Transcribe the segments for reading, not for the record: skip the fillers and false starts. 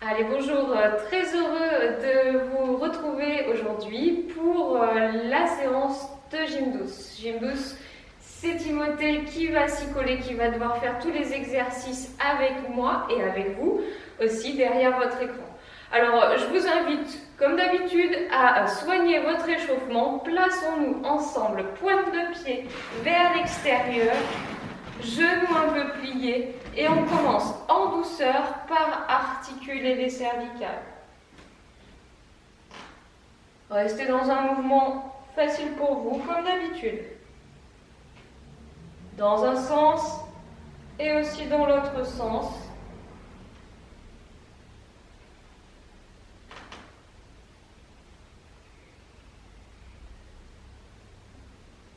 Allez, bonjour, très heureux de vous retrouver aujourd'hui pour la séance de gym douce. Gym douce, c'est Timothée qui va s'y coller, qui va devoir faire tous les exercices avec moi et avec vous aussi derrière votre écran. Alors, je vous invite, comme d'habitude, à soigner votre échauffement. Plaçons-nous ensemble, pointe de pied vers l'extérieur, genoux un peu pliés, et on commence en douceur par articuler les cervicales. Restez dans un mouvement facile pour vous, comme d'habitude. Dans un sens et aussi dans l'autre sens.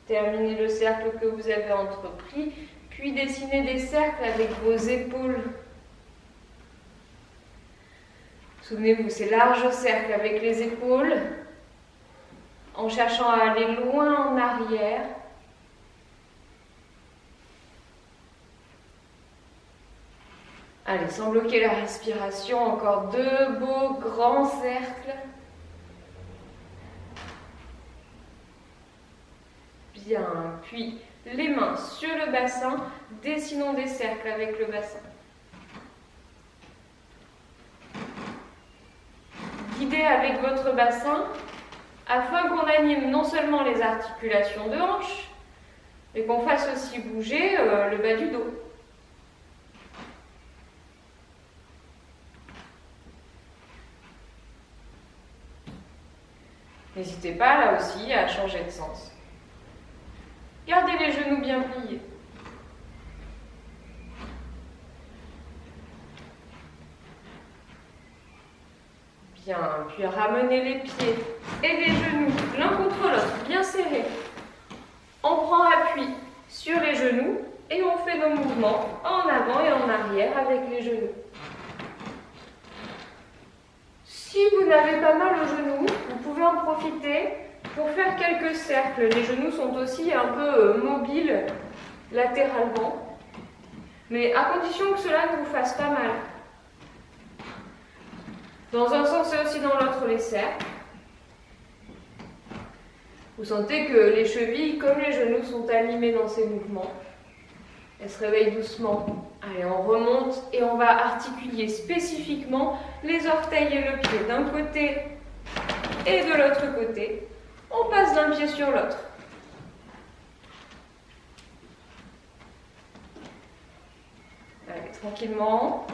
Terminez le cercle que vous avez entrepris, puis dessinez des cercles avec vos épaules. Souvenez-vous, ces larges cercles avec les épaules, en cherchant à aller loin en arrière. Allez, sans bloquer la respiration, encore deux beaux grands cercles. Bien, puis les mains sur le bassin, dessinons des cercles avec le bassin. Guidez avec votre bassin afin qu'on anime non seulement les articulations de hanches, mais qu'on fasse aussi bouger le bas du dos. N'hésitez pas là aussi à changer de sens. Gardez les genoux bien pliés. Bien, puis ramenez les pieds et les genoux l'un contre l'autre, bien serrés. On prend appui sur les genoux et on fait nos mouvements en avant et en arrière avec les genoux. Si vous n'avez pas mal aux genoux, vous pouvez en profiter pour faire quelques cercles. Les genoux sont aussi un peu mobiles latéralement, mais à condition que cela ne vous fasse pas mal. Dans un sens et aussi dans l'autre, les cercles. Vous sentez que les chevilles, comme les genoux, sont animées dans ces mouvements. Elles se réveillent doucement. Allez, on remonte et on va articuler spécifiquement les orteils et le pied d'un côté et de l'autre côté. On passe d'un pied sur l'autre. Allez, tranquillement.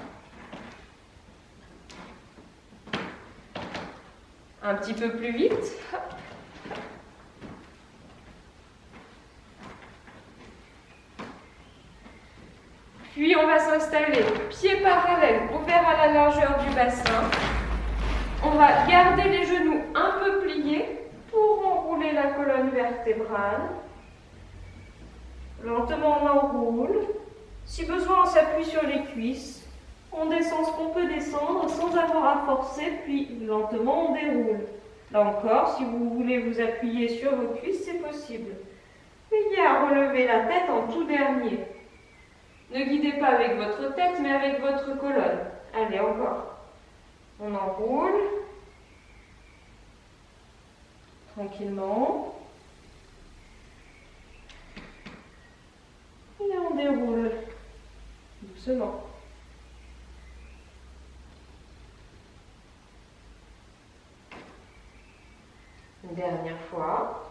Un petit peu plus vite. Hop. Puis on va s'installer, pieds parallèles, ouverts à la largeur du bassin. On va garder les genoux un peu pliés pour enrouler la colonne vertébrale. Lentement on enroule. Si besoin on s'appuie sur les cuisses. On descend ce qu'on peut descendre sans avoir à forcer, puis lentement on déroule. Là encore, si vous voulez vous appuyer sur vos cuisses, c'est possible. Veillez à relever la tête en tout dernier. Ne guidez pas avec votre tête, mais avec votre colonne. Allez, encore. On enroule. Tranquillement. Et on déroule. Doucement. Une dernière fois.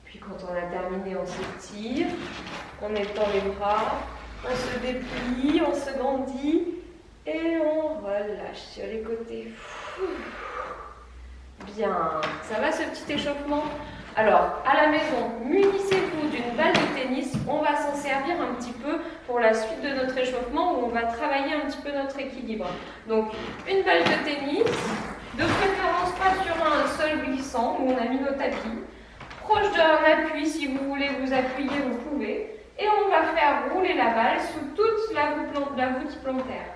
Puis quand on a terminé, on s'étire, on étend les bras, on se déplie, on se grandit et on relâche sur les côtés. Bien, ça va ce petit échauffement? Alors, à la maison, munissez-vous d'une balle de tennis. On va s'en servir un petit peu pour la suite de notre échauffement où on va travailler un petit peu notre équilibre. Donc, une balle de tennis, de préférence pas sur un sol glissant où on a mis nos tapis. Proche d'un appui, si vous voulez vous appuyer, vous pouvez. Et on va faire rouler la balle sous toute la voûte plantaire.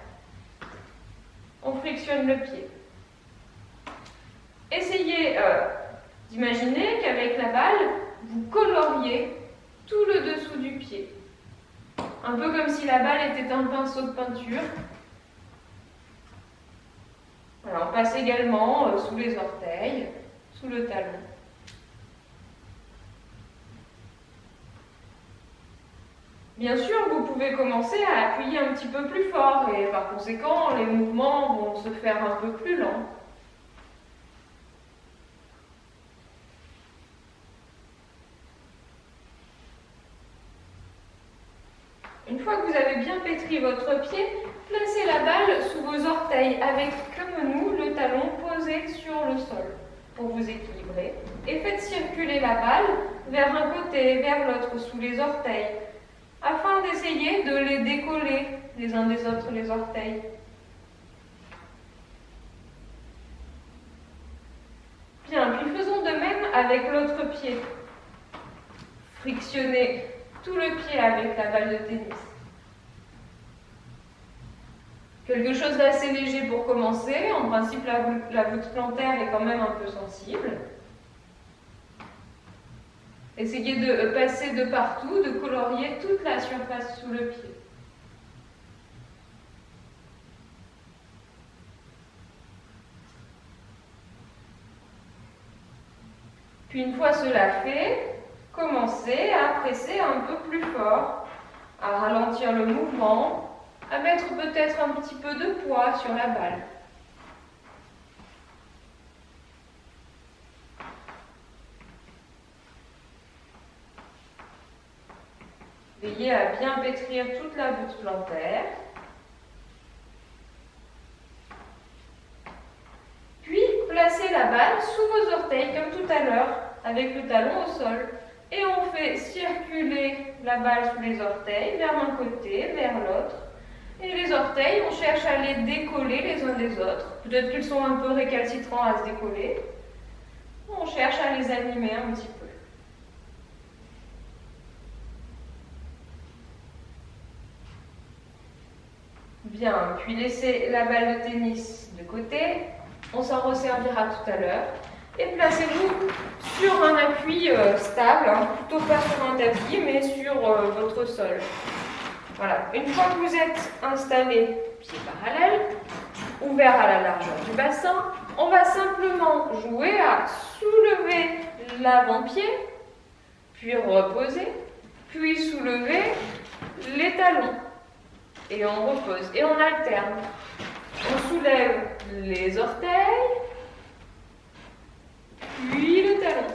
on frictionne le pied. Essayez d'imaginer qu'avec la balle, vous coloriez tout le dessous du pied. Un peu comme si la balle était un pinceau de peinture. Voilà, on passe également sous les orteils, sous le talon. Bien sûr, vous pouvez commencer à appuyer un petit peu plus fort et par conséquent, les mouvements vont se faire un peu plus lents. Une fois que vous avez bien pétri votre pied, placez la balle sous vos orteils avec, comme nous, le talon posé sur le sol pour vous équilibrer. Et faites circuler la balle vers un côté, vers l'autre, sous les orteils, afin d'essayer de les décoller les uns des autres, les orteils. Bien, puis faisons de même avec l'autre pied. Frictionnez tout le pied avec la balle de tennis. Quelque chose d'assez léger pour commencer. En principe, la voûte plantaire est quand même un peu sensible. Essayez de passer de partout, de colorier toute la surface sous le pied. Puis une fois cela fait, commencez à presser un peu plus fort, à ralentir le mouvement, à mettre peut-être un petit peu de poids sur la balle. Veillez à bien pétrir toute la voûte plantaire. Puis, placez la balle sous vos orteils, comme tout à l'heure, avec le talon au sol. Et on fait circuler la balle sous les orteils, vers un côté, vers l'autre. Et les orteils, on cherche à les décoller les uns des autres. Peut-être qu'ils sont un peu récalcitrants à se décoller. On cherche à les animer un petit peu. Bien, puis laissez la balle de tennis de côté. On s'en resservira tout à l'heure. Et placez-vous sur un appui stable, plutôt pas sur un tapis, mais sur votre sol. Voilà, une fois que vous êtes installé, pieds parallèles, ouvert à la largeur du bassin, on va simplement jouer à soulever l'avant-pied, puis reposer, puis soulever les talons. Et on repose, et on alterne. On soulève les orteils, puis le talon.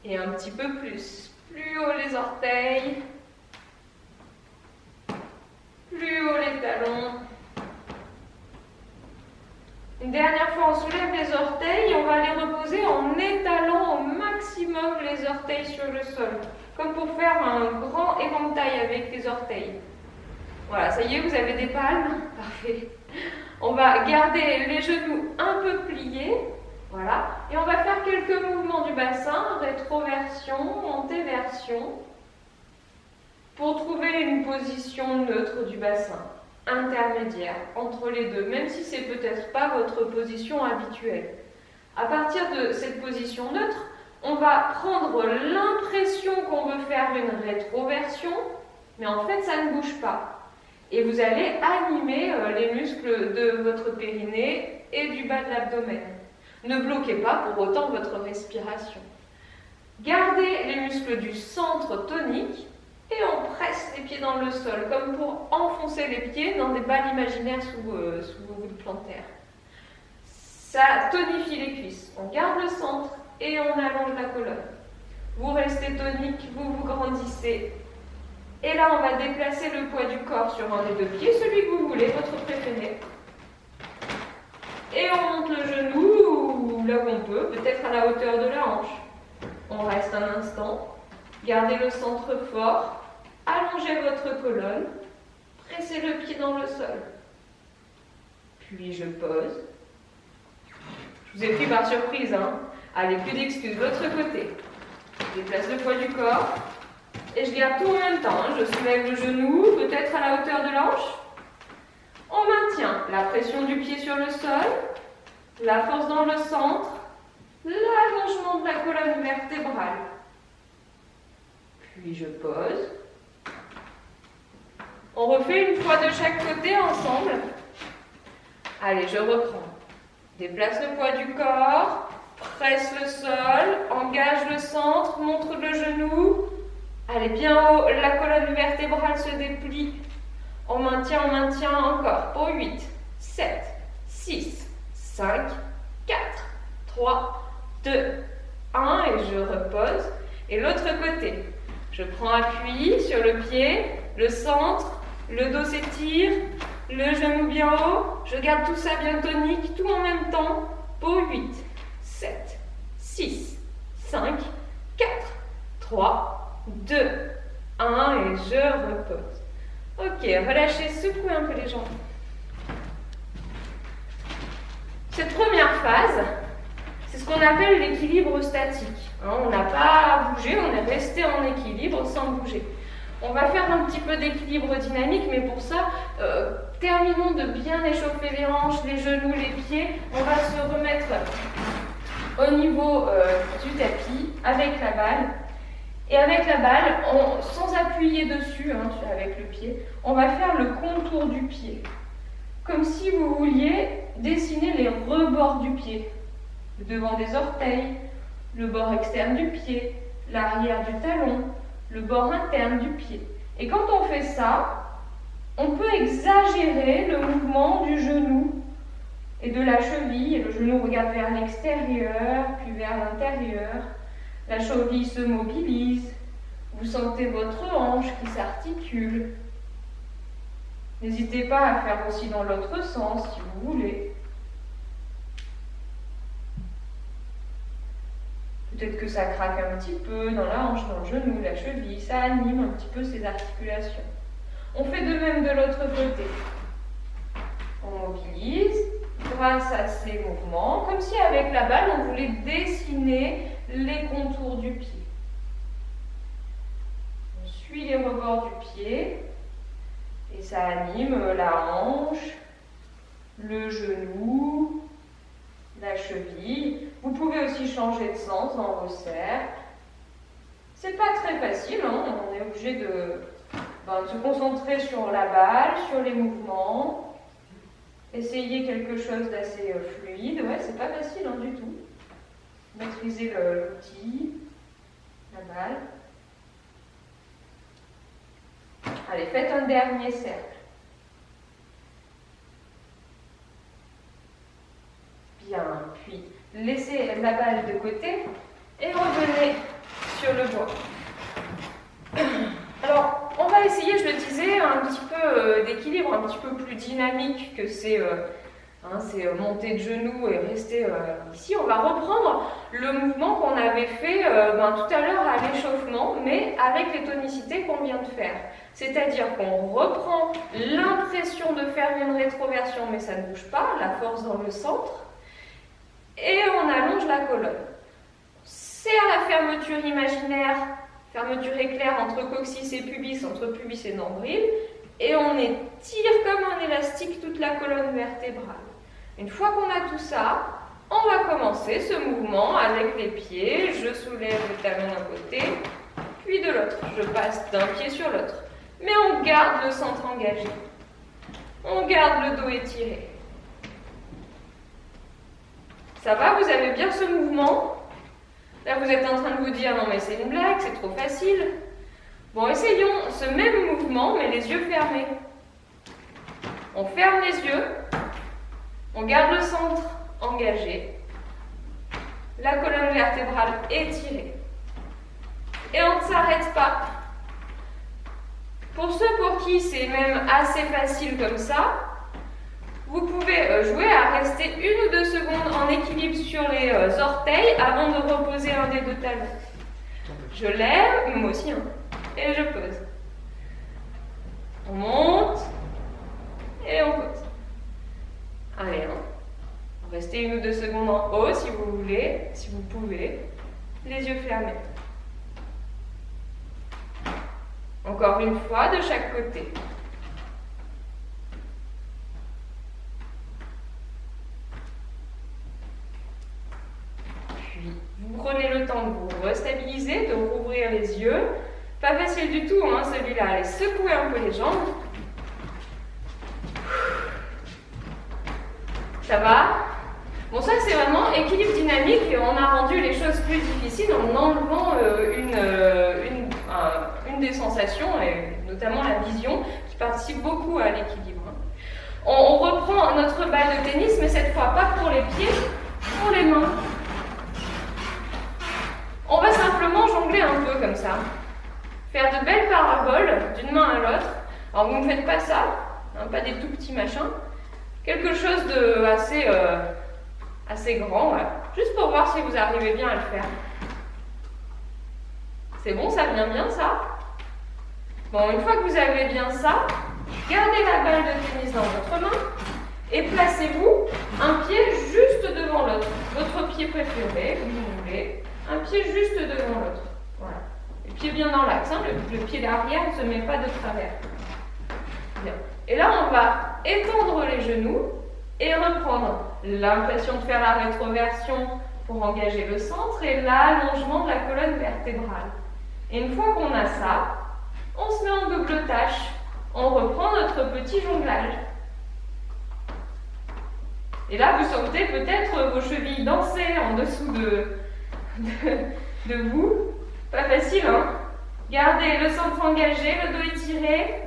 Et un petit peu plus. Plus haut les orteils, plus haut les talons. Une dernière fois, on soulève les orteils et on va les reposer en étalant au maximum les orteils sur le sol, comme pour faire un grand éventail avec les orteils. Voilà, ça y est, vous avez des palmes. Parfait. On va garder les genoux un peu pliés. Voilà. Et on va faire quelques mouvements du bassin, rétroversion, montéversion, pour trouver une position neutre du bassin, intermédiaire entre les deux, même si c'est peut-être pas votre position habituelle. À partir de cette position neutre, on va prendre l'impression qu'on veut faire une rétroversion, mais en fait ça ne bouge pas. Et vous allez animer les muscles de votre périnée et du bas de l'abdomen. Ne bloquez pas pour autant votre respiration. Gardez les muscles du centre toniques et on presse les pieds dans le sol, comme pour enfoncer les pieds dans des balles imaginaires sous vos voûtes plantaires. Ça tonifie les cuisses. On garde le centre et on allonge la colonne. Vous restez tonique, vous grandissez. Et là, on va déplacer le poids du corps sur un des deux pieds, celui que vous voulez, votre préféré. Et on monte le genou là où on peut, peut-être à la hauteur de la hanche. On reste un instant. Gardez le centre fort. Allongez votre colonne. Pressez le pied dans le sol. Puis je pose. Je vous ai pris par surprise, hein. Allez, plus d'excuses, l'autre côté. Je déplace le poids du corps. Et je garde tout en même temps. Je soulève le genou, peut-être à la hauteur de l'hanche. On maintient la pression du pied sur le sol, la force dans le centre, l'allongement de la colonne vertébrale. Puis je pose. On refait une fois de chaque côté ensemble. Allez, je reprends. Déplace le poids du corps, presse le sol, engage le centre, montre le genou. Allez, bien haut, la colonne vertébrale se déplie. On maintient encore. Pour 8, 7, 6, 5, 4, 3, 2, 1 et je repose. Et l'autre côté, je prends appui sur le pied, le centre, le dos s'étire, le genou bien haut. Je garde tout ça bien tonique, tout en même temps. Pour 8, 7, 6, 5, 4, 3, 2, 1 et je repose. Ok, relâchez, secouez un peu les jambes. Cette première phase, c'est ce qu'on appelle l'équilibre statique. On n'a pas bougé, on est resté en équilibre sans bouger. On va faire un petit peu d'équilibre dynamique, mais pour ça, terminons de bien échauffer les hanches, les genoux, les pieds. On va se remettre au niveau du tapis avec la balle. Et avec la balle, sans appuyer dessus, avec le pied, on va faire le contour du pied. Comme si vous vouliez dessiner les rebords du pied. Le devant des orteils, le bord externe du pied, l'arrière du talon, le bord interne du pied. Et quand on fait ça, on peut exagérer le mouvement du genou et de la cheville. Et le genou regarde vers l'extérieur, puis vers l'intérieur. La cheville se mobilise. Vous sentez votre hanche qui s'articule. N'hésitez pas à faire aussi dans l'autre sens si vous voulez. Peut-être que ça craque un petit peu dans la hanche, dans le genou, la cheville. Ça anime un petit peu ces articulations. On fait de même de l'autre côté. On mobilise grâce à ces mouvements, comme si avec la balle, on voulait dessiner les contours du pied. On suit les rebords du pied et ça anime la hanche, le genou, la cheville. Vous pouvez aussi changer de sens dans vos cercles. C'est pas très facile, on est obligé de se concentrer sur la balle, sur les mouvements. Essayez quelque chose d'assez fluide. Ouais, c'est pas facile du tout. Maîtriser l'outil, la balle. Allez, faites un dernier cercle. Bien, puis laissez la balle de côté et revenez sur le bois. Alors, on va essayer, je le disais, un petit peu d'équilibre, un petit peu plus dynamique que ces montées de genoux et rester ici. On va reprendre le mouvement qu'on avait fait tout à l'heure à l'échauffement, mais avec les tonicités qu'on vient de faire. C'est-à-dire qu'on reprend l'impression de faire une rétroversion, mais ça ne bouge pas, la force dans le centre, et on allonge la colonne. C'est à la fermeture imaginaire, fermeture éclair entre coccyx et pubis, entre pubis et nombril, et on étire comme un élastique toute la colonne vertébrale. Une fois qu'on a tout ça, on va commencer ce mouvement avec les pieds. Je soulève le talon d'un côté, puis de l'autre. Je passe d'un pied sur l'autre. Mais on garde le centre engagé. On garde le dos étiré. Ça va, vous avez bien ce mouvement? Là, vous êtes en train de vous dire, non mais c'est une blague, c'est trop facile. Bon, essayons ce même mouvement, mais les yeux fermés. On ferme les yeux, on garde le centre engagé, la colonne vertébrale étirée. Et on ne s'arrête pas. Pour ceux pour qui c'est même assez facile comme ça, vous pouvez jouer à rester 1 ou 2 secondes en équilibre sur les orteils avant de reposer un des deux talons. Je lève, moi aussi, et je pose. On monte et on pose. Allez, restez 1 ou 2 secondes en haut si vous voulez, si vous pouvez, les yeux fermés. Encore une fois, de chaque côté. Puis, vous prenez le temps de vous restabiliser, de rouvrir les yeux. Pas facile du tout, hein, celui-là. Allez, secouez un peu les jambes. Ça va? Bon, ça, c'est vraiment équilibre dynamique et on a rendu les choses plus difficiles en enlevant une des sensations, et notamment la vision, qui participe beaucoup à l'équilibre. On reprend notre balle de tennis, mais cette fois pas pour les pieds, pour les mains. On va simplement jongler un peu comme ça. Faire de belles paraboles d'une main à l'autre. Alors vous ne faites pas ça, hein, pas des tout petits machins. Quelque chose de assez grand, voilà. Juste pour voir si vous arrivez bien à le faire. C'est bon, ça vient bien ça? Bon, une fois que vous avez bien ça, gardez la balle de tennis dans votre main et placez-vous un pied juste devant l'autre. Votre pied préféré, comme vous voulez, un pied juste devant l'autre. Voilà. Le pied bien dans l'axe, hein. Le pied d'arrière ne se met pas de travers. Bien. Et là, on va étendre les genoux et reprendre l'impression de faire la rétroversion pour engager le centre et l'allongement de la colonne vertébrale. Et une fois qu'on a ça, on se met en double tâche. On reprend notre petit jonglage. Et là, vous sentez peut-être vos chevilles danser en dessous de vous. Pas facile, hein? Gardez le centre engagé, le dos étiré.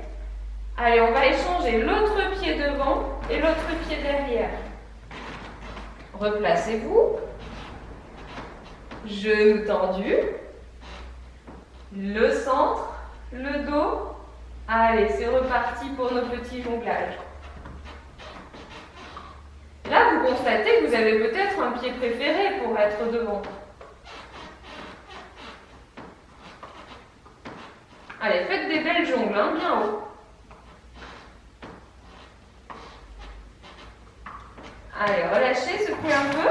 Allez, on va échanger l'autre pied devant et l'autre pied derrière. Replacez-vous. Genoux tendus. Le centre, le dos. Allez, c'est reparti pour nos petits jonglages. Là, vous constatez que vous avez peut-être un pied préféré pour être devant. Allez, faites des belles jongles, hein, bien haut. Allez, relâchez, secouez un peu.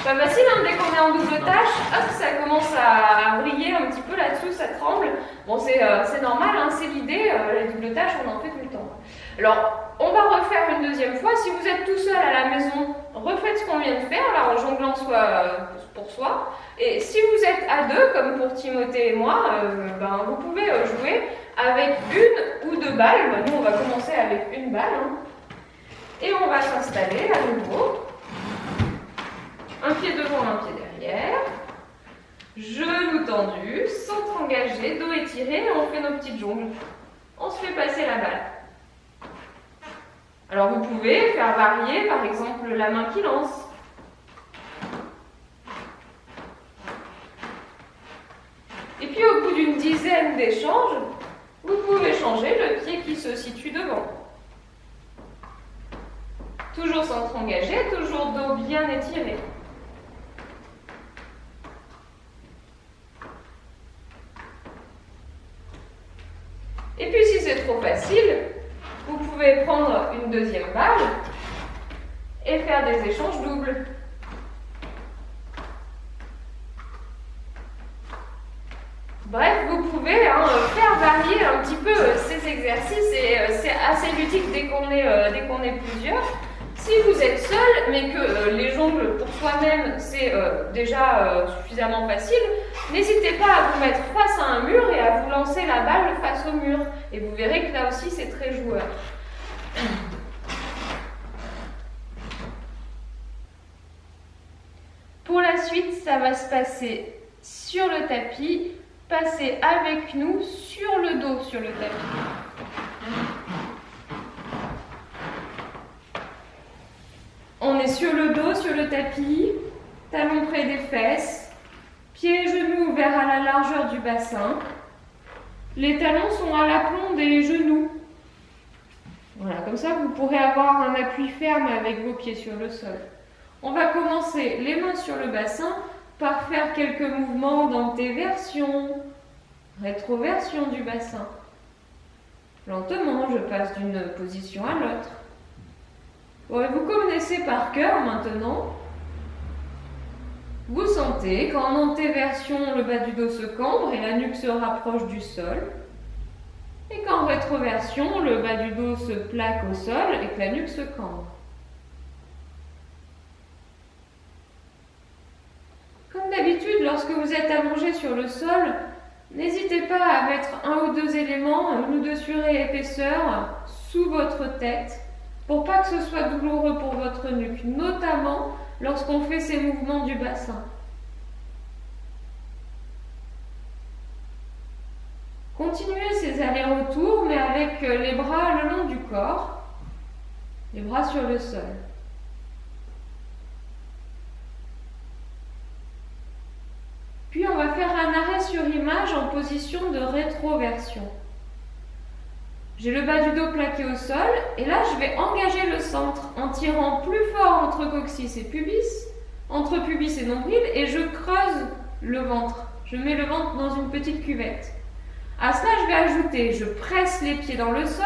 Pas facile, hein, dès qu'on est en double tâche, hop, ça commence à briller un petit peu là-dessous, ça tremble. Bon, c'est normal, hein, c'est l'idée, les doubles tâches, on en fait tout le temps. Alors, on va refaire une deuxième fois. Si vous êtes tout seul à la maison, refaites ce qu'on vient de faire, là, en jonglant pour soi. Et si vous êtes à deux, comme pour Timothée et moi, vous pouvez jouer avec une ou deux balles. Nous, on va commencer avec une balle. Hein. Et on va s'installer à nouveau. Un pied devant, un pied derrière. Genoux tendus, centre engagé, dos étiré, et on fait nos petites jongles. On se fait passer la balle. Alors vous pouvez faire varier, par exemple, la main qui lance. Et puis au bout d'une dizaine d'échanges, vous pouvez changer le pied qui se situe devant. Toujours centre engagé, toujours dos bien étiré. Et puis si c'est trop facile, vous pouvez prendre une deuxième balle et faire des échanges doubles. Bref, vous pouvez faire varier un petit peu ces exercices et c'est assez ludique dès qu'on est plusieurs. Si vous êtes seul, mais que les jongles pour soi-même c'est déjà suffisamment facile, n'hésitez pas à vous mettre face à un mur et à vous lancer la balle face au mur. Et vous verrez que là aussi c'est très joueur. Pour la suite, ça va se passer sur le tapis, passer avec nous sur le dos sur le tapis. On est sur le dos, sur le tapis, talons près des fesses, pieds et genoux ouverts à la largeur du bassin. Les talons sont à l'aplomb des genoux. Voilà, comme ça vous pourrez avoir un appui ferme avec vos pieds sur le sol. On va commencer les mains sur le bassin par faire quelques mouvements d'antéversion, rétroversion du bassin. Lentement, je passe d'une position à l'autre. Bon, vous connaissez par cœur maintenant. Vous sentez qu'en antéversion, le bas du dos se cambre et la nuque se rapproche du sol. Et qu'en rétroversion, le bas du dos se plaque au sol et que la nuque se cambre. Comme d'habitude, lorsque vous êtes allongé sur le sol, n'hésitez pas à mettre un ou deux éléments, une ou deux surées épaisseur sous votre tête pour pas que ce soit douloureux pour votre nuque, notamment lorsqu'on fait ces mouvements du bassin. Continuez ces allers-retours, mais avec les bras le long du corps, les bras sur le sol. Puis on va faire un arrêt sur image en position de rétroversion. J'ai le bas du dos plaqué au sol et là je vais engager le centre en tirant plus fort entre coccyx et pubis, entre pubis et nombril, et je creuse le ventre. Je mets le ventre dans une petite cuvette. À cela je vais ajouter, je presse les pieds dans le sol,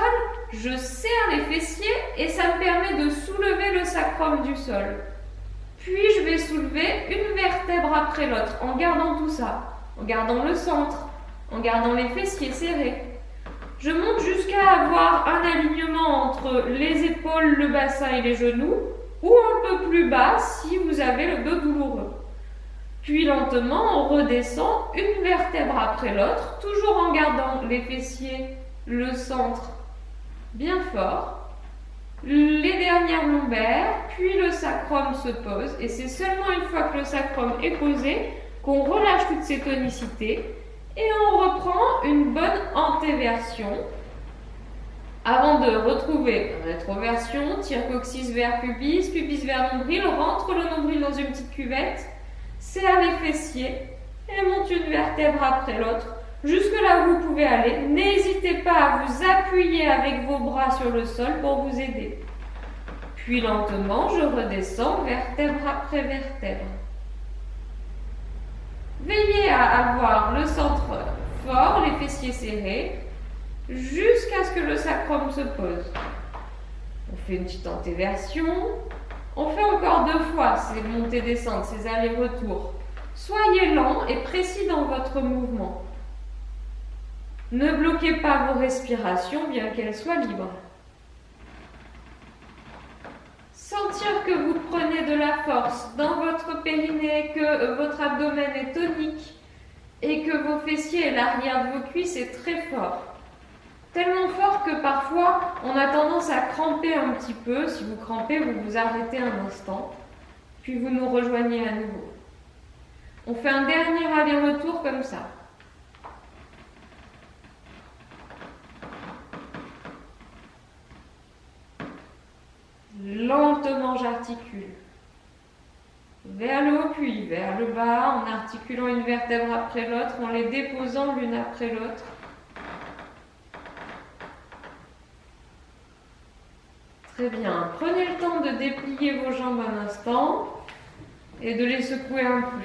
je serre les fessiers et ça me permet de soulever le sacrum du sol. Puis je vais soulever une vertèbre après l'autre en gardant tout ça, en gardant le centre, en gardant les fessiers serrés. Je monte jusqu'à avoir un alignement entre les épaules, le bassin et les genoux, ou un peu plus bas si vous avez le dos douloureux. Puis lentement, on redescend une vertèbre après l'autre, toujours en gardant les fessiers, le centre bien fort. Les dernières lombaires, puis le sacrum se pose, et c'est seulement une fois que le sacrum est posé qu'on relâche toute ces tonicités et on reprend une bonne antéversion avant de retrouver rétroversion, tire coccyx vers pubis, pubis vers nombril, rentre le nombril dans une petite cuvette, serre les fessiers et monte une vertèbre après l'autre. Jusque là où vous pouvez aller, n'hésitez pas à vous appuyer avec vos bras sur le sol pour vous aider. Puis lentement, je redescends vertèbre après vertèbre. Veillez à avoir le centre fort, les fessiers serrés, jusqu'à ce que le sacrum se pose. On fait une petite antéversion. On fait encore 2 fois ces montées-descentes, ces allers-retours. Soyez lent et précis dans votre mouvement. Ne bloquez pas vos respirations, bien qu'elles soient libres. Sentir que vous prenez de la force dans votre périnée, que votre abdomen est tonique et que vos fessiers et l'arrière de vos cuisses est très fort. Tellement fort que parfois on a tendance à cramper un petit peu. Si vous crampez, vous vous arrêtez un instant, puis vous nous rejoignez à nouveau. On fait un dernier aller-retour comme ça. Lentement, j'articule vers le haut puis vers le bas, en articulant une vertèbre après l'autre, en les déposant l'une après l'autre. Très bien. Prenez le temps de déplier vos jambes un instant et de les secouer un peu.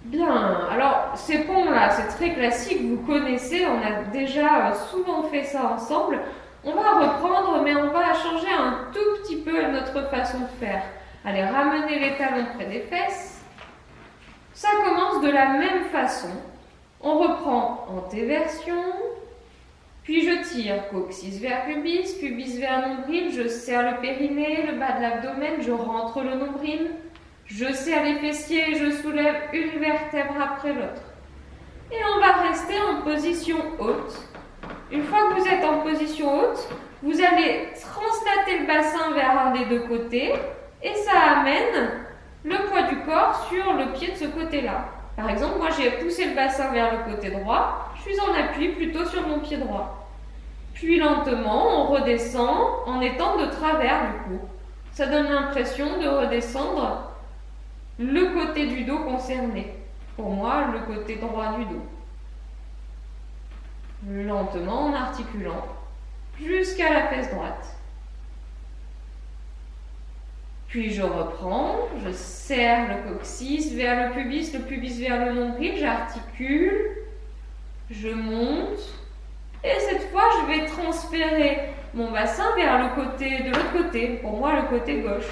Bien, alors ces ponts-là, c'est très classique, vous connaissez, on a déjà souvent fait ça ensemble. On va reprendre, mais on va changer un tout petit peu notre façon de faire. Allez, ramenez les talons près des fesses. Ça commence de la même façon. On reprend antéversion, puis je tire coccyx vers pubis, pubis vers nombril, je serre le périnée, le bas de l'abdomen, je rentre le nombril. Je serre les fessiers et je soulève une vertèbre après l'autre. Et on va rester en position haute. Une fois que vous êtes en position haute, vous allez translater le bassin vers un des deux côtés et ça amène le poids du corps sur le pied de ce côté-là. Par exemple, moi j'ai poussé le bassin vers le côté droit, je suis en appui plutôt sur mon pied droit. Puis lentement, on redescend en étant de travers du coup. Ça donne l'impression de redescendre le côté du dos concerné. Pour moi, le côté droit du dos. Lentement en articulant jusqu'à la fesse droite. Puis je reprends, je serre le coccyx vers le pubis vers le nombril, j'articule, je monte et cette fois je vais transférer mon bassin vers le côté de l'autre côté, pour moi le côté gauche.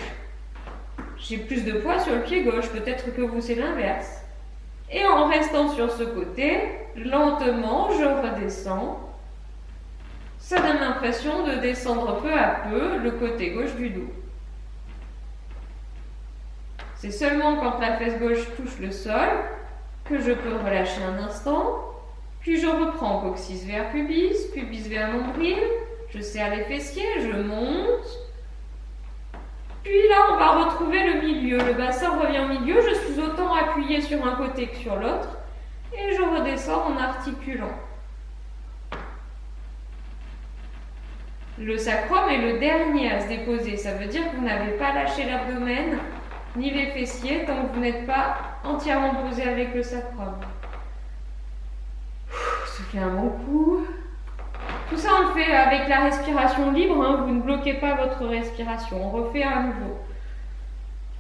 J'ai plus de poids sur le pied gauche, peut-être que vous c'est l'inverse. Et en restant sur ce côté, lentement, je redescends. Ça donne l'impression de descendre peu à peu le côté gauche du dos. C'est seulement quand la fesse gauche touche le sol que je peux relâcher un instant. Puis je reprends coccyx vers pubis, pubis vers nombril. Je serre les fessiers, je monte. Puis là, on va retrouver le milieu. Le bassin revient au milieu. Je suis autant appuyée sur un côté que sur l'autre. Et je redescends en articulant. Le sacrum est le dernier à se déposer. Ça veut dire que vous n'avez pas lâché l'abdomen ni les fessiers tant que vous n'êtes pas entièrement posé avec le sacrum. Soufflez un bon coup. Tout ça, on le fait avec la respiration libre. Hein. Vous ne bloquez pas votre respiration. On refait à nouveau.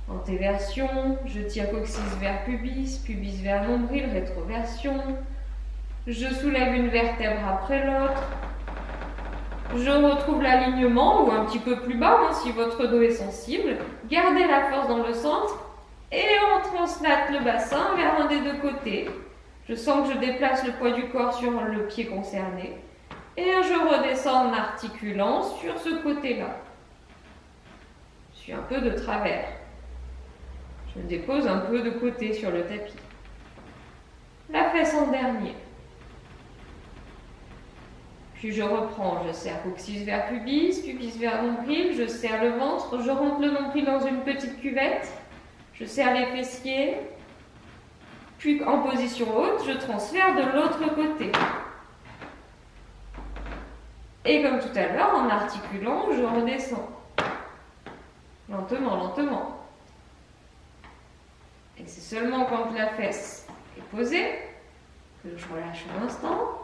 Antéversion, je tire coccyx vers pubis, pubis vers nombril, rétroversion. Je soulève une vertèbre après l'autre. Je retrouve l'alignement ou un petit peu plus bas hein, si votre dos est sensible. Gardez la force dans le centre et on translate le bassin vers un des deux côtés. Je sens que je déplace le poids du corps sur le pied concerné. Et je redescends en articulant sur ce côté-là. Je suis un peu de travers. Je me dépose un peu de côté sur le tapis. La fesse en dernier. Puis je reprends, je serre coccyx vers pubis, pubis vers nombril, je serre le ventre, je rentre le nombril dans une petite cuvette, je serre les fessiers, puis en position haute, je transfère de l'autre côté. Et comme tout à l'heure, en articulant, je redescends. Lentement, lentement. Et c'est seulement quand la fesse est posée que je relâche un instant.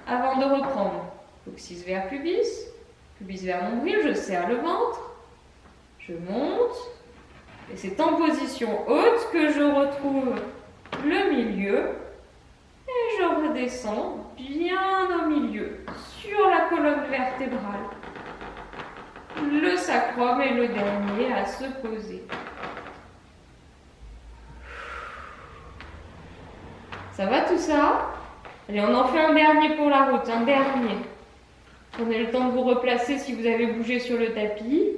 Avant de reprendre, coccyx vers pubis, pubis vers nombril, je serre le ventre, je monte, et c'est en position haute que je retrouve le milieu, et je redescends bien au milieu, sur la colonne vertébrale. Le sacrum est le dernier à se poser. Ça va tout ça ? Allez, on en fait un dernier pour la route, un dernier. Prenez le temps de vous replacer si vous avez bougé sur le tapis.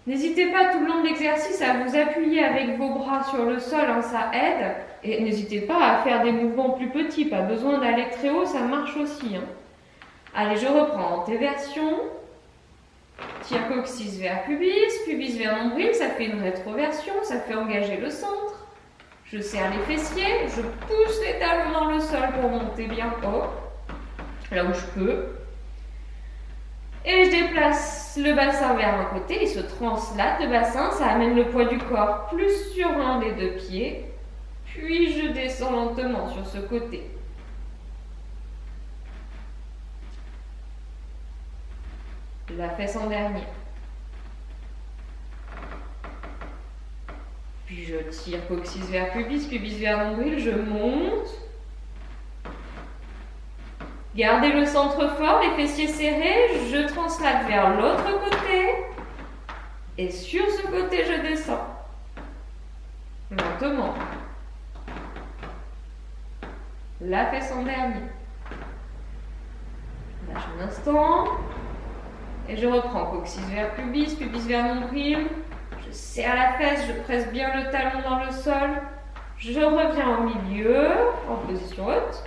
N'hésitez pas tout le long de l'exercice à vous appuyer avec vos bras sur le sol, hein, ça aide. Et n'hésitez pas à faire des mouvements plus petits, pas besoin d'aller très haut, ça marche aussi. Hein. Allez, je reprends antéversion. Tire coccyx vers pubis, pubis vers nombril, ça fait une rétroversion, ça fait engager le centre. Je serre les fessiers, je pousse les talons dans le sol pour monter bien haut, là où je peux. Et je déplace le bassin vers un côté, il se translate le bassin, ça amène le poids du corps plus sur un des deux pieds. Puis je descends lentement sur ce côté. La fesse en dernier. Puis je tire coccyx vers pubis, pubis vers nombril, je monte. Gardez le centre fort, les fessiers serrés, je translate vers l'autre côté. Et sur ce côté, je descends. Lentement. La fesse en dernier. Lâche un instant. Et je reprends coccyx vers pubis, pubis vers nombril. Je serre la fesse, je presse bien le talon dans le sol. Je reviens au milieu, en position haute.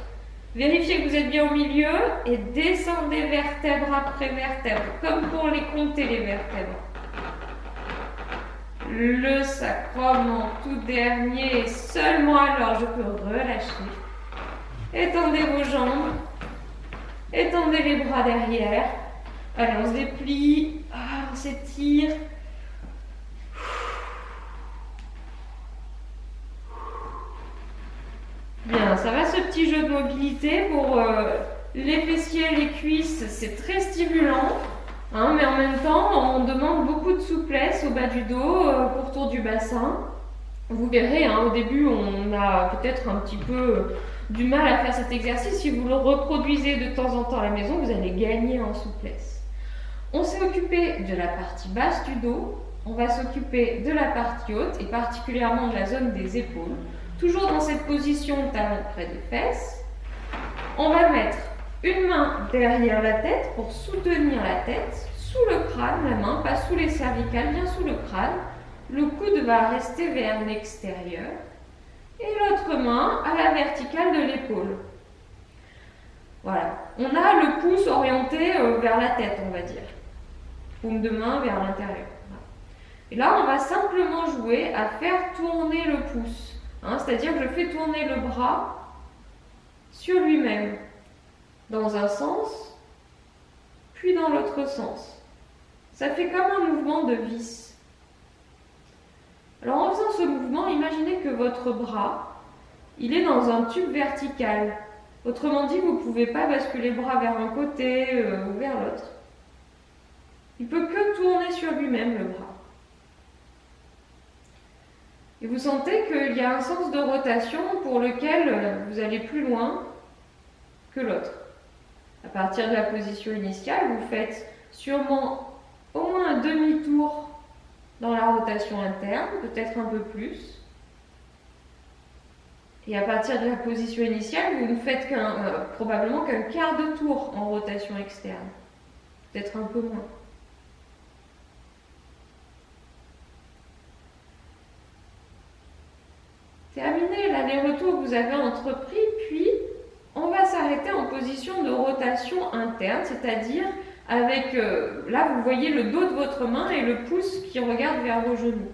Vérifiez que vous êtes bien au milieu et descendez vertèbre après vertèbre, comme pour les compter les vertèbres. Le sacrum en tout dernier, et seulement alors je peux relâcher. Étendez vos jambes, étendez les bras derrière. Allez, on se déplie, on s'étire. Bien, ça va ce petit jeu de mobilité pour les fessiers, les cuisses, c'est très stimulant, hein, mais en même temps, on demande beaucoup de souplesse au bas du dos, autour du bassin. Vous verrez, hein, au début, on a peut-être un petit peu du mal à faire cet exercice, si vous le reproduisez de temps en temps à la maison, vous allez gagner en souplesse. On s'est occupé de la partie basse du dos, on va s'occuper de la partie haute et particulièrement de la zone des épaules. Toujours dans cette position, talon près des fesses. On va mettre une main derrière la tête pour soutenir la tête, sous le crâne, la main, pas sous les cervicales, bien sous le crâne. Le coude va rester vers l'extérieur. Et l'autre main à la verticale de l'épaule. Voilà. On a le pouce orienté vers la tête, on va dire. Paume de main vers l'intérieur. Et là, on va simplement jouer à faire tourner le pouce. C'est-à-dire que je fais tourner le bras sur lui-même, dans un sens, puis dans l'autre sens. Ça fait comme un mouvement de vis. Alors en faisant ce mouvement, imaginez que votre bras, il est dans un tube vertical. Autrement dit, vous ne pouvez pas basculer le bras vers un côté ou vers l'autre. Il ne peut que tourner sur lui-même, le bras. Et vous sentez qu'il y a un sens de rotation pour lequel vous allez plus loin que l'autre. À partir de la position initiale, vous faites sûrement au moins un demi-tour dans la rotation interne, peut-être un peu plus. Et à partir de la position initiale, vous ne faites probablement qu'un quart de tour en rotation externe, peut-être un peu moins. Terminé l'aller-retour que vous avez entrepris, puis on va s'arrêter en position de rotation interne, c'est-à-dire avec, là vous voyez le dos de votre main et le pouce qui regarde vers vos genoux.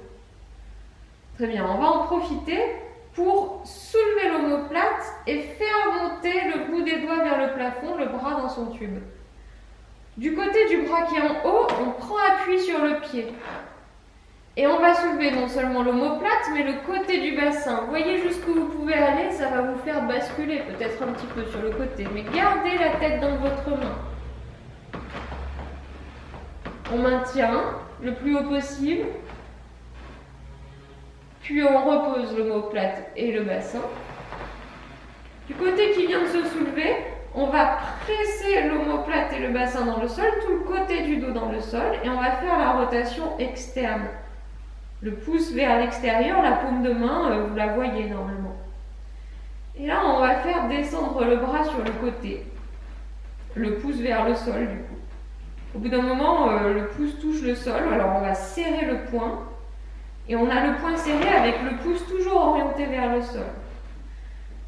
Très bien, on va en profiter pour soulever l'omoplate et faire monter le bout des doigts vers le plafond, le bras dans son tube. Du côté du bras qui est en haut, on prend appui sur le pied. Et on va soulever non seulement l'omoplate, mais le côté du bassin. Vous voyez jusqu'où vous pouvez aller, ça va vous faire basculer peut-être un petit peu sur le côté. Mais gardez la tête dans votre main. On maintient le plus haut possible. Puis on repose l'omoplate et le bassin. Du côté qui vient de se soulever, on va presser l'omoplate et le bassin dans le sol, tout le côté du dos dans le sol, et on va faire la rotation externe. Le pouce vers l'extérieur, la paume de main, vous la voyez normalement. Et là, on va faire descendre le bras sur le côté. Le pouce vers le sol, du coup. Au bout d'un moment, le pouce touche le sol, alors on va serrer le poing. Et on a le poing serré avec le pouce toujours orienté vers le sol.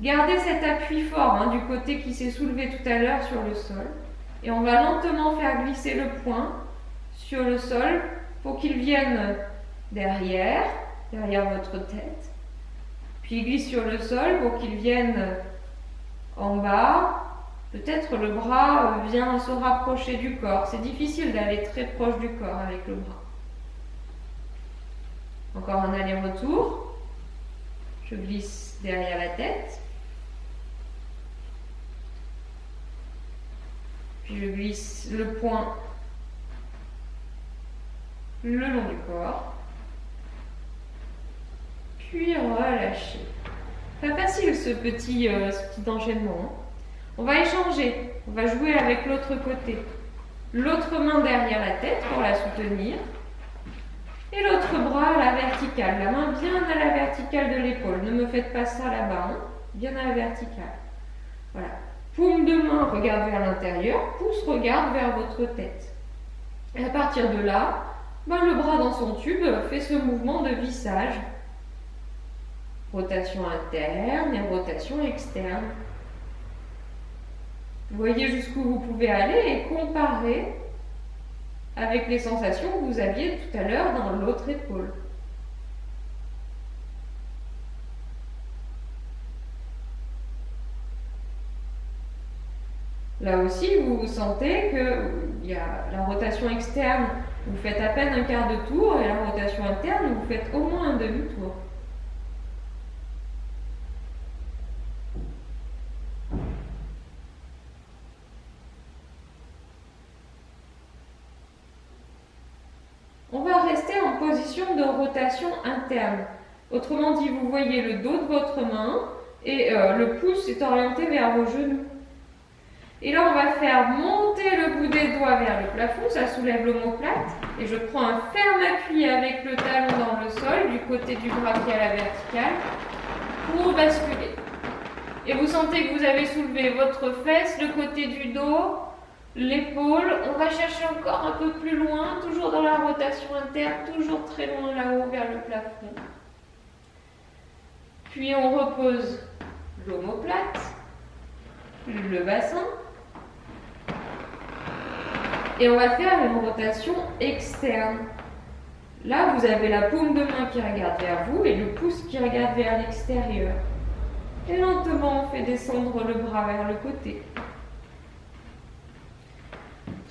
Gardez cet appui fort du côté qui s'est soulevé tout à l'heure sur le sol. Et on va lentement faire glisser le poing sur le sol pour qu'il vienne derrière votre tête. Puis il glisse sur le sol pour qu'il vienne en bas. Peut-être le bras vient se rapprocher du corps. C'est difficile d'aller très proche du corps avec le bras. Encore un aller-retour. Je glisse derrière la tête. Puis je glisse le poing le long du corps. Puis relâcher. Pas facile ce petit enchaînement. On va échanger. On va jouer avec l'autre côté. L'autre main derrière la tête pour la soutenir. Et l'autre bras à la verticale. La main bien à la verticale de l'épaule. Ne me faites pas ça là-bas. Bien à la verticale. Voilà. Paume de main regarde vers l'intérieur. Pouce regarde vers votre tête. Et à partir de là, le bras dans son tube fait ce mouvement de vissage. Rotation interne et rotation externe. Vous voyez jusqu'où vous pouvez aller et comparer avec les sensations que vous aviez tout à l'heure dans l'autre épaule. Là aussi, vous sentez qu'il y a la rotation externe, vous faites à peine un quart de tour, et la rotation interne, vous faites au moins un demi-tour. On va rester en position de rotation interne. Autrement dit, vous voyez le dos de votre main Et le pouce est orienté vers vos genoux. Et là, on va faire monter le bout des doigts vers le plafond, ça soulève l'omoplate. Et je prends un ferme appui avec le talon dans le sol, du côté du bras qui est à la verticale, pour basculer. Et vous sentez que vous avez soulevé votre fesse, le côté du dos, l'épaule. On va chercher encore un peu plus loin, toujours dans la rotation interne, toujours très loin là-haut vers le plafond. Puis on repose l'omoplate, le bassin. Et on va faire une rotation externe. Là, vous avez la paume de main qui regarde vers vous et le pouce qui regarde vers l'extérieur. Et lentement, on fait descendre le bras vers le côté.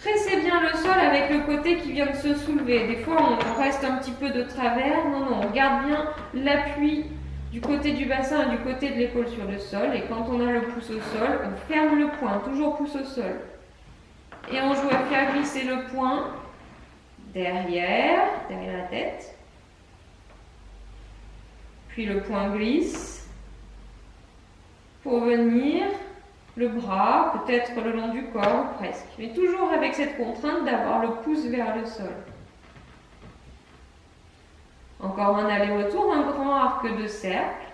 Pressez bien le sol avec le côté qui vient de se soulever. Des fois, on reste un petit peu de travers. Non, on garde bien l'appui du côté du bassin et du côté de l'épaule sur le sol. Et quand on a le pouce au sol, on ferme le poing, toujours pouce au sol. Et on joue à faire glisser le poing derrière la tête. Puis le poing glisse pour venir le bras, peut-être le long du corps, ou presque. Mais toujours avec cette contrainte d'avoir le pouce vers le sol. Encore un aller-retour, un grand arc de cercle.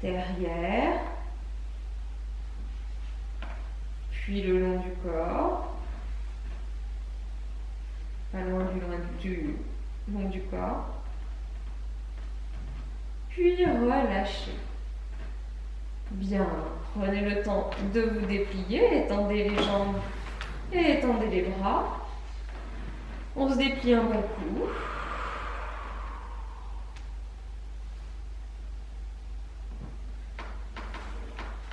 Derrière. Puis le long du corps. Pas loin du long du corps. Puis relâchez. Bien, prenez le temps de vous déplier, étendez les jambes et étendez les bras. On se déplie un bon coup.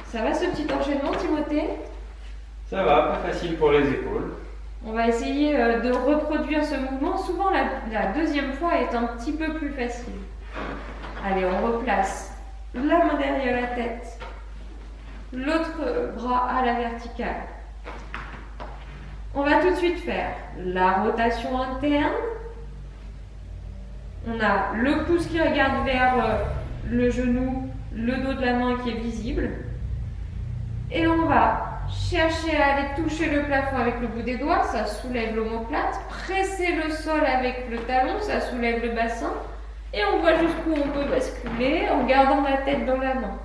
Ça va ce petit enchaînement, Timothée ? Ça va, pas facile pour les épaules. On va essayer de reproduire ce mouvement. Souvent, la deuxième fois est un petit peu plus facile. Allez, on replace la main derrière la tête, l'autre bras à la verticale. On va tout de suite faire la rotation interne. On a le pouce qui regarde vers le genou, le dos de la main qui est visible. Et on va chercher à aller toucher le plafond avec le bout des doigts, ça soulève l'omoplate. Presser le sol avec le talon, ça soulève le bassin. Et on voit jusqu'où on peut basculer en gardant la tête dans la main.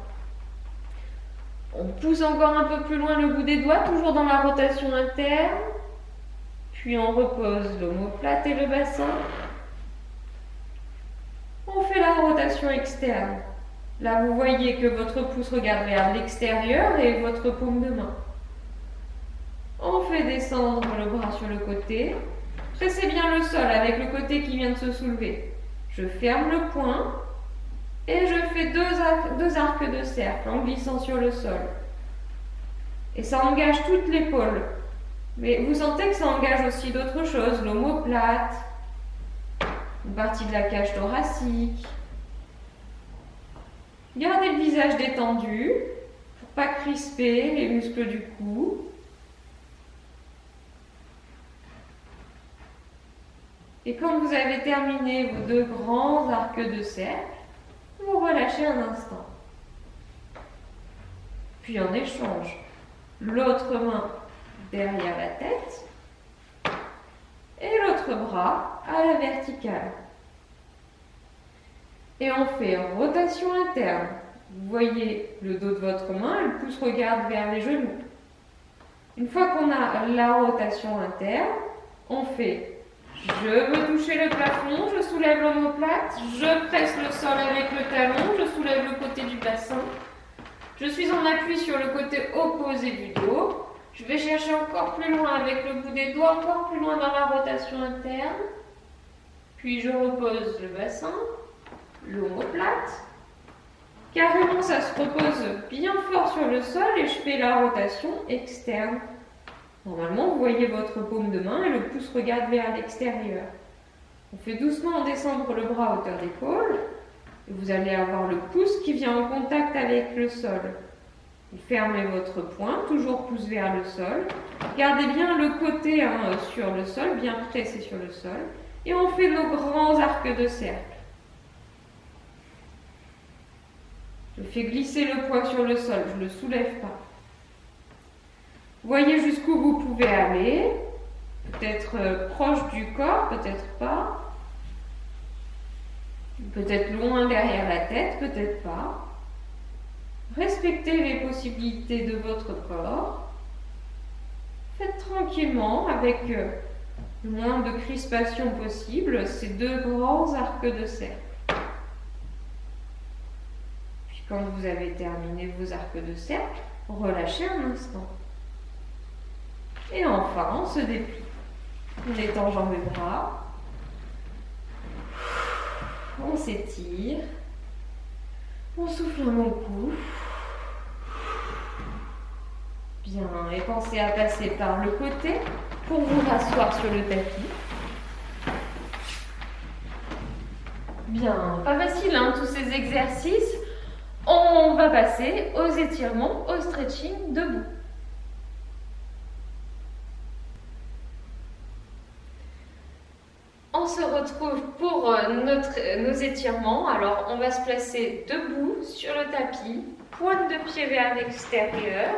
On pousse encore un peu plus loin le bout des doigts, toujours dans la rotation interne. Puis on repose l'omoplate et le bassin. On fait la rotation externe. Là, vous voyez que votre pouce regarde vers l'extérieur et votre paume de main. On fait descendre le bras sur le côté. Pressez bien le sol avec le côté qui vient de se soulever. Je ferme le poing et je fais deux arcs de cercle en glissant sur le sol. Et ça engage toute l'épaule. Mais vous sentez que ça engage aussi d'autres choses, l'omoplate, une partie de la cage thoracique. Gardez le visage détendu pour ne pas crisper les muscles du cou. Et quand vous avez terminé vos deux grands arcs de cercle, vous relâchez un instant. Puis en échange, l'autre main derrière la tête et l'autre bras à la verticale. Et on fait rotation interne. Vous voyez le dos de votre main, le pouce regarde vers les genoux. Une fois qu'on a la rotation interne, on fait je veux toucher le plafond, je soulève l'omoplate, je presse le sol avec le talon, je soulève le côté du bassin. Je suis en appui sur le côté opposé du dos. Je vais chercher encore plus loin avec le bout des doigts, encore plus loin dans la rotation interne. Puis je repose le bassin, l'omoplate. Carrément, ça se repose bien fort sur le sol et je fais la rotation externe. Normalement, vous voyez votre paume de main et le pouce regarde vers l'extérieur. On fait doucement descendre le bras à hauteur d'épaule. Et vous allez avoir le pouce qui vient en contact avec le sol. Vous fermez votre poing, toujours pouce vers le sol. Gardez bien le côté sur le sol, bien pressé sur le sol. Et on fait nos grands arcs de cercle. Je fais glisser le poing sur le sol, je ne le soulève pas. Voyez jusqu'où vous pouvez aller. Peut-être proche du corps, peut-être pas. Peut-être loin derrière la tête, peut-être pas. Respectez les possibilités de votre corps. Faites tranquillement, avec le moins de crispation possible, ces deux grands arcs de cercle. Puis quand vous avez terminé vos arcs de cercle, relâchez un instant. Et enfin, on se déplie. On étend jambes et bras. On s'étire. On souffle un bon coup. Bien, et pensez à passer par le côté pour vous rasseoir sur le tapis. Bien, pas facile hein, tous ces exercices. On va passer aux étirements, au stretching debout. On se retrouve pour nos étirements. Alors, on va se placer debout sur le tapis, pointe de pied vers l'extérieur,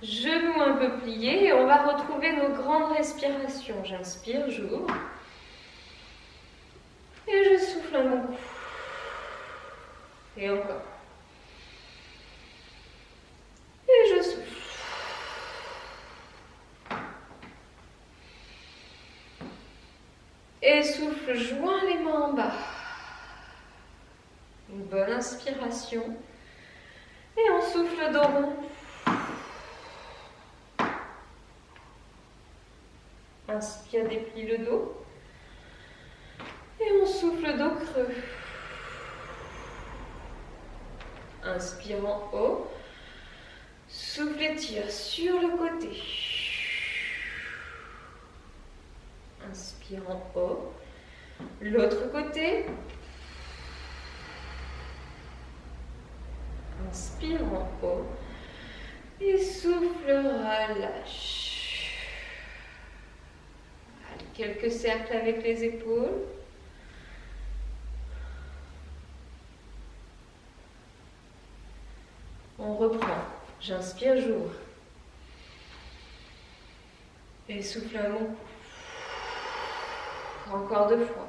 genoux un peu pliés et on va retrouver nos grandes respirations. J'inspire, j'ouvre et je souffle un bon coup. Et encore. Et je souffle. Et souffle, joins les mains en bas. Une bonne inspiration. Et on souffle dos rond. Inspire, déplie le dos. Et on souffle dos creux. Inspire en haut. Souffle, étire sur le côté. Inspire en haut. L'autre côté. Inspire en haut. Et souffle, relâche. Allez, quelques cercles avec les épaules. On reprend. J'inspire, j'ouvre. Et souffle un bon coup. Encore 2 fois.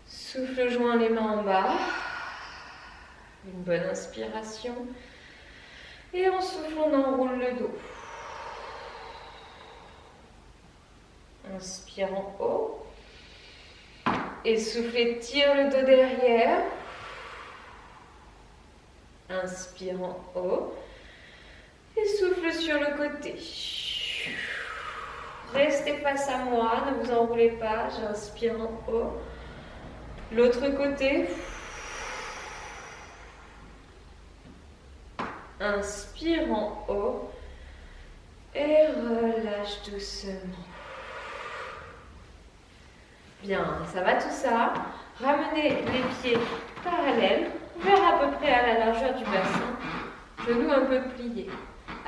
Souffle, joint les mains en bas. Une bonne inspiration. Et on souffle, on enroule le dos. Inspire en haut. Et souffle, étire le dos derrière. Inspire en haut. Et souffle sur le côté. Restez face à moi, ne vous enroulez pas. J'inspire en haut. L'autre côté. Inspire en haut. Et relâche doucement. Bien, ça va tout ça. Ramenez les pieds parallèles, vers à peu près à la largeur du bassin. Genoux un peu pliés.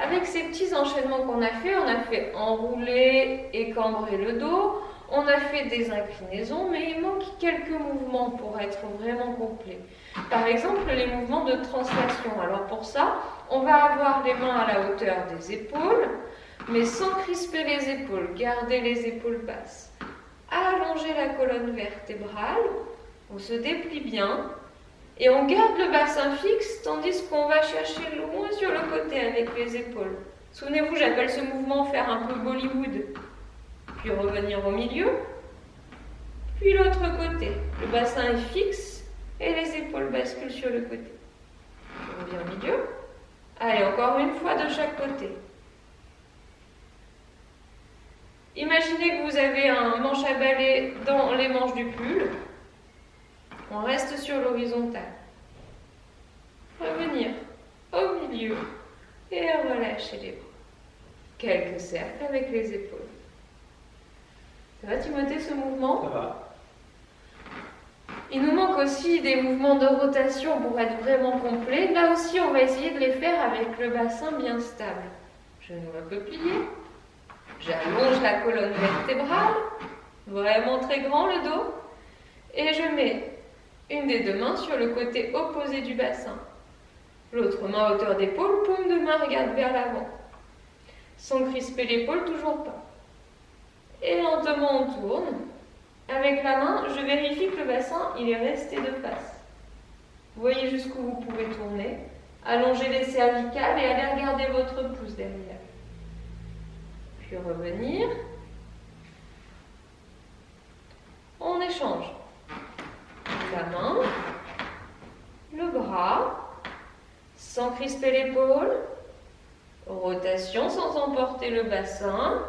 Avec ces petits enchaînements qu'on a fait enrouler et cambrer le dos. On a fait des inclinaisons, mais il manque quelques mouvements pour être vraiment complet. Par exemple, les mouvements de translation. Alors pour ça, on va avoir les mains à la hauteur des épaules, mais sans crisper les épaules. Gardez les épaules basses. Allongez la colonne vertébrale. On se déplie bien. Et on garde le bassin fixe, tandis qu'on va chercher loin sur le côté avec les épaules. Souvenez-vous, j'appelle ce mouvement faire un peu Bollywood. Puis revenir au milieu, puis l'autre côté. Le bassin est fixe et les épaules basculent sur le côté. On revient au milieu. Allez, encore une fois de chaque côté. Imaginez que vous avez un manche à balai dans les manches du pull. On reste sur l'horizontale. Revenir au milieu et relâcher les bras. Quelques cercles avec les épaules. Ça va Timothée ce mouvement? Ça va. Il nous manque aussi des mouvements de rotation pour être vraiment complets. Là aussi, on va essayer de les faire avec le bassin bien stable. Genoux un peu pliés. J'allonge la colonne vertébrale, vraiment très grand le dos, et je mets une des deux mains sur le côté opposé du bassin. L'autre main à hauteur d'épaule, paume de main regarde vers l'avant. Sans crisper l'épaule, toujours pas. Et lentement on tourne. Avec la main, je vérifie que le bassin il est resté de face. Vous voyez jusqu'où vous pouvez tourner. Allongez les cervicales et allez regarder votre pouce derrière. Puis revenir. On échange. La main, le bras, sans crisper l'épaule. Rotation sans emporter le bassin.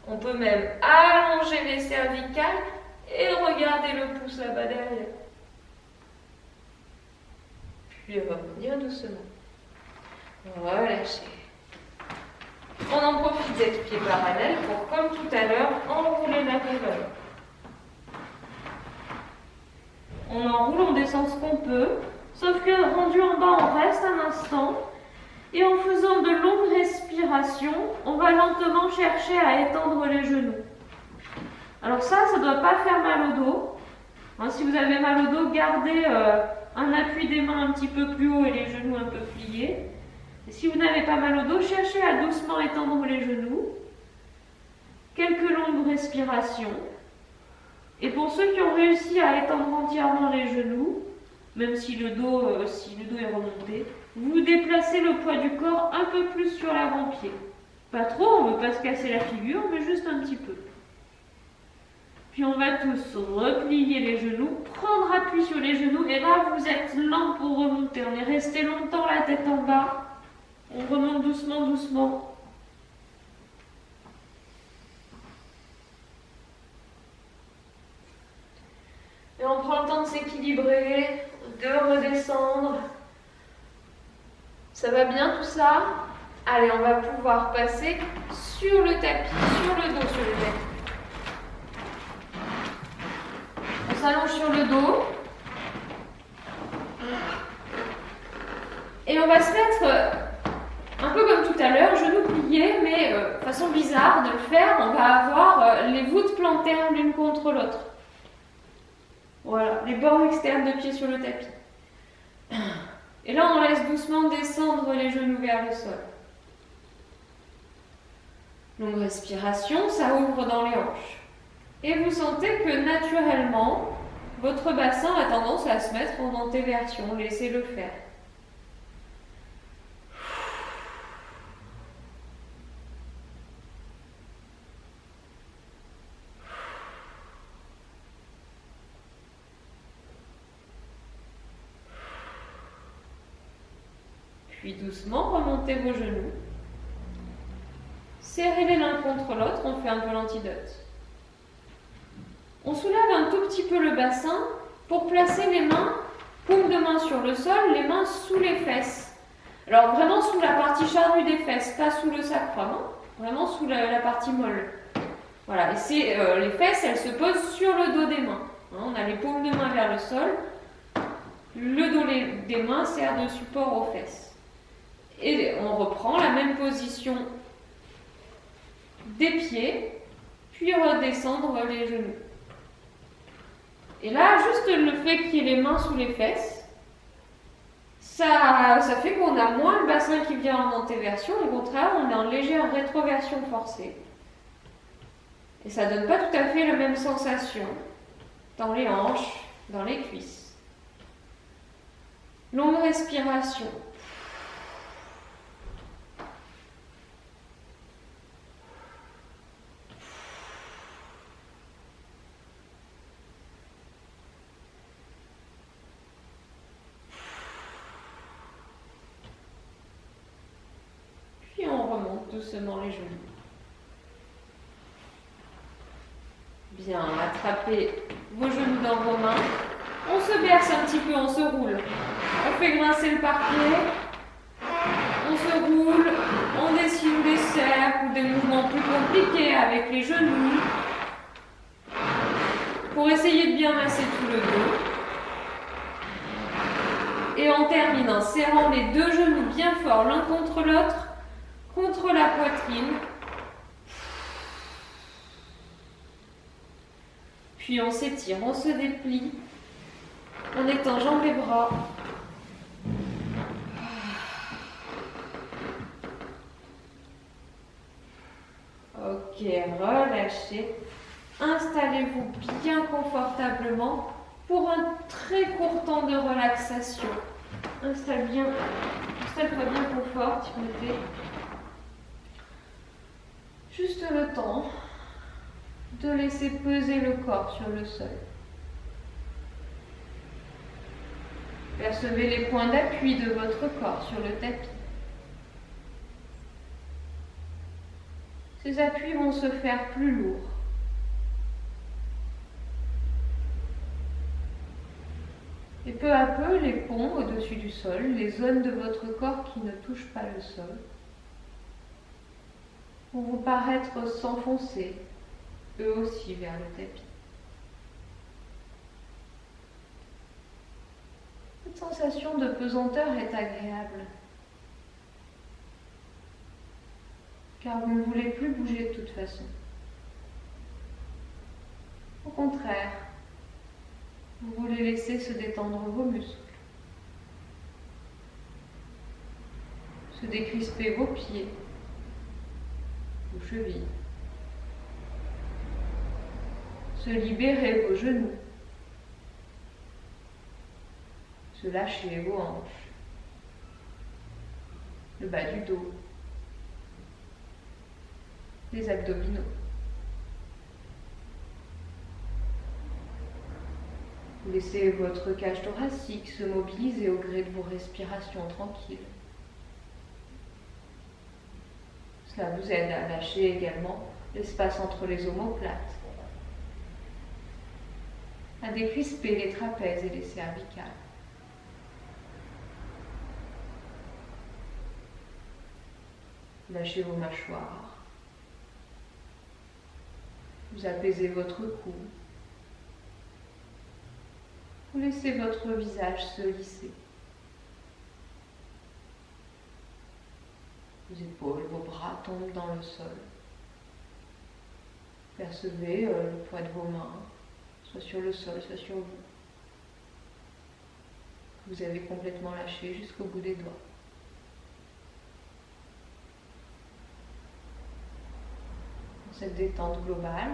On peut même allonger les cervicales et regarder le pouce là-bas derrière. Puis revenir doucement. Relâchez. On en profite d'être pieds parallèles pour, comme tout à l'heure, enrouler la colonne. On enroule, on descend ce qu'on peut, sauf que rendu en bas, on reste un instant. Et en faisant de longues respirations, on va lentement chercher à étendre les genoux. Alors ça ne doit pas faire mal au dos. Si vous avez mal au dos, gardez un appui des mains un petit peu plus haut et les genoux un peu pliés. Et si vous n'avez pas mal au dos, cherchez à doucement étendre les genoux. Quelques longues respirations. Et pour ceux qui ont réussi à étendre entièrement les genoux, même si le dos est remonté, vous déplacez le poids du corps un peu plus sur l'avant-pied. Pas trop, on ne veut pas se casser la figure, mais juste un petit peu. Puis on va tous replier les genoux, prendre appui sur les genoux, et là vous êtes lent pour remonter. On est resté longtemps la tête en bas. On remonte doucement, doucement. Et on prend le temps de s'équilibrer, de redescendre. Ça va bien tout ça? Allez, on va pouvoir passer sur le tapis, sur le dos, sur le tapis. On s'allonge sur le dos. Et on va se mettre un peu comme tout à l'heure, genoux pliés, mais façon bizarre de le faire, on va avoir les voûtes plantaires l'une contre l'autre. Voilà, les bords externes de pied sur le tapis. Et là, on laisse doucement descendre les genoux vers le sol. Longue respiration, ça ouvre dans les hanches. Et vous sentez que naturellement, votre bassin a tendance à se mettre en antéversion. Laissez-le faire. Puis doucement, remontez vos genoux. Serrez-les l'un contre l'autre, on fait un peu l'antidote. On soulève un tout petit peu le bassin pour placer les mains, paume de main sur le sol, les mains sous les fesses. Alors vraiment sous la partie charnue des fesses, pas sous le sacrum, vraiment sous la partie molle. Voilà, et les fesses, elles se posent sur le dos des mains. On a les paumes de main vers le sol, le dos des mains sert de support aux fesses. Et on reprend la même position des pieds, puis redescendre les genoux. Et là, juste le fait qu'il y ait les mains sous les fesses, ça fait qu'on a moins le bassin qui vient en antéversion, au contraire, on est en légère rétroversion forcée. Et ça donne pas tout à fait la même sensation dans les hanches, dans les cuisses. Longue respiration. Doucement les genoux. Bien, attrapez vos genoux dans vos mains. On se berce un petit peu, on se roule. On fait grincer le parquet. On se roule. On dessine des cercles ou des mouvements plus compliqués avec les genoux. Pour essayer de bien masser tout le dos. Et on termine en serrant les deux genoux bien fort l'un contre l'autre. Contre la poitrine. Puis on s'étire, on se déplie. On étend jambes et bras. Ok, relâchez. Installez-vous bien confortablement pour un très court temps de relaxation. Installe-toi bien confort, Timothée. Juste le temps de laisser peser le corps sur le sol. Percevez les points d'appui de votre corps sur le tapis. Ces appuis vont se faire plus lourds. Et peu à peu, les ponts au-dessus du sol, les zones de votre corps qui ne touchent pas le sol, vont vous paraître s'enfoncer, eux aussi, vers le tapis. Cette sensation de pesanteur est agréable, car vous ne voulez plus bouger de toute façon. Au contraire, vous voulez laisser se détendre vos muscles, se décrisper vos pieds, vos chevilles, se libérer vos genoux, se lâcher vos hanches, le bas du dos, les abdominaux. Laissez votre cage thoracique se mobiliser au gré de vos respirations tranquilles. Cela vous aide à lâcher également l'espace entre les omoplates, à décrisper les trapèzes et les cervicales. Lâchez vos mâchoires. Vous apaisez votre cou. Vous laissez votre visage se lisser. Vos épaules, vos bras tombent dans le sol. Percevez le poids de vos mains, soit sur le sol, soit sur vous. Vous avez complètement lâché jusqu'au bout des doigts. Dans cette détente globale,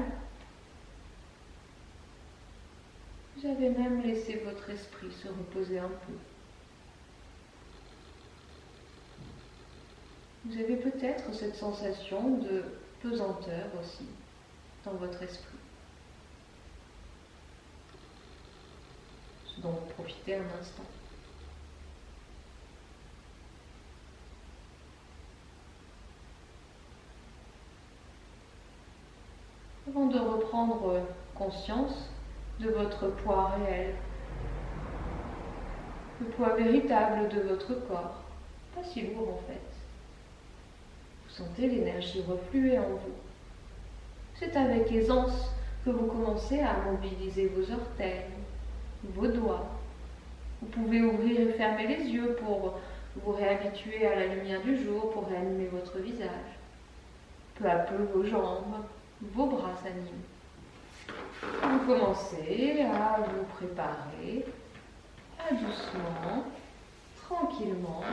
vous avez même laissé votre esprit se reposer un peu. Vous avez peut-être cette sensation de pesanteur aussi dans votre esprit, ce dont vous profitez un instant. Avant de reprendre conscience de votre poids réel, le poids véritable de votre corps, pas si lourd en fait. Vous sentez l'énergie refluer en vous. C'est avec aisance que vous commencez à mobiliser vos orteils, vos doigts. Vous pouvez ouvrir et fermer les yeux pour vous réhabituer à la lumière du jour, pour réanimer votre visage. Peu à peu, vos jambes, vos bras s'animent. Vous commencez à vous préparer à doucement, tranquillement,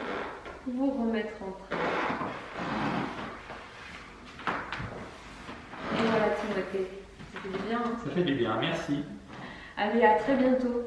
vous remettre en train. Et voilà, Timothée, ça fait du bien. Ça fait du bien, merci. Allez, à très bientôt.